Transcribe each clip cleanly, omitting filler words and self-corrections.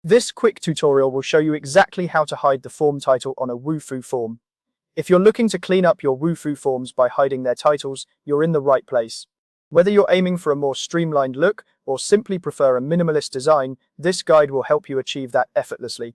This quick tutorial will show you exactly how to hide the form title on a Wufoo form. If you're looking to clean up your Wufoo forms by hiding their titles, you're in the right place. Whether you're aiming for a more streamlined look or simply prefer a minimalist design, this guide will help you achieve that effortlessly.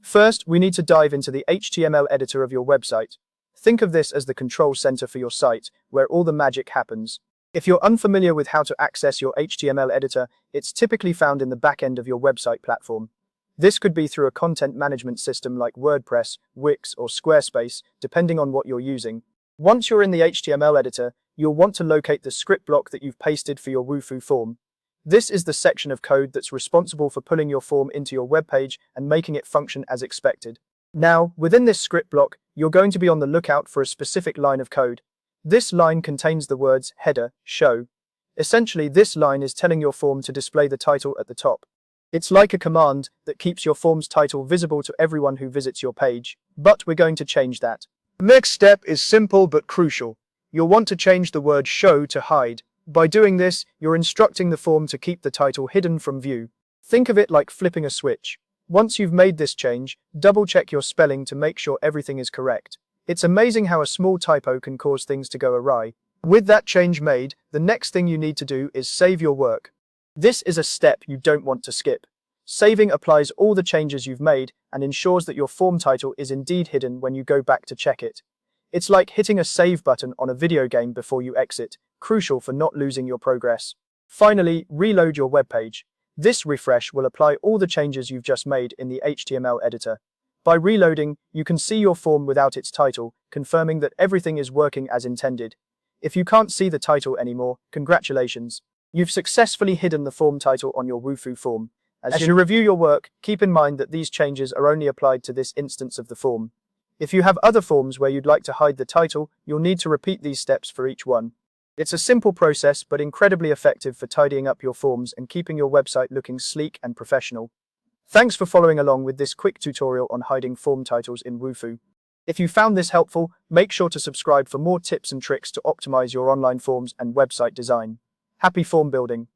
First, we need to dive into the HTML editor of your website. Think of this as the control center for your site, where all the magic happens. If you're unfamiliar with how to access your HTML editor, it's typically found in the back end of your website platform. This could be through a content management system like WordPress, Wix, or Squarespace, depending on what you're using. Once you're in the HTML editor, you'll want to locate the script block that you've pasted for your Wufoo form. This is the section of code that's responsible for pulling your form into your web page and making it function as expected. Now, within this script block, you're going to be on the lookout for a specific line of code. This line contains the words header, show. Essentially, this line is telling your form to display the title at the top. It's like a command that keeps your form's title visible to everyone who visits your page, but we're going to change that. The next step is simple but crucial. You'll want to change the word show to hide. By doing this, you're instructing the form to keep the title hidden from view. Think of it like flipping a switch. Once you've made this change, double-check your spelling to make sure everything is correct. It's amazing how a small typo can cause things to go awry. With that change made, the next thing you need to do is save your work. This is a step you don't want to skip. Saving applies all the changes you've made and ensures that your form title is indeed hidden when you go back to check it. It's like hitting a save button on a video game before you exit, crucial for not losing your progress. Finally, reload your web page. This refresh will apply all the changes you've just made in the HTML editor. By reloading, you can see your form without its title, confirming that everything is working as intended. If you can't see the title anymore, congratulations. You've successfully hidden the form title on your Wufoo form. As you review your work, keep in mind that these changes are only applied to this instance of the form. If you have other forms where you'd like to hide the title, you'll need to repeat these steps for each one. It's a simple process, but incredibly effective for tidying up your forms and keeping your website looking sleek and professional. Thanks for following along with this quick tutorial on hiding form titles in Wufoo. If you found this helpful, make sure to subscribe for more tips and tricks to optimize your online forms and website design. Happy form building!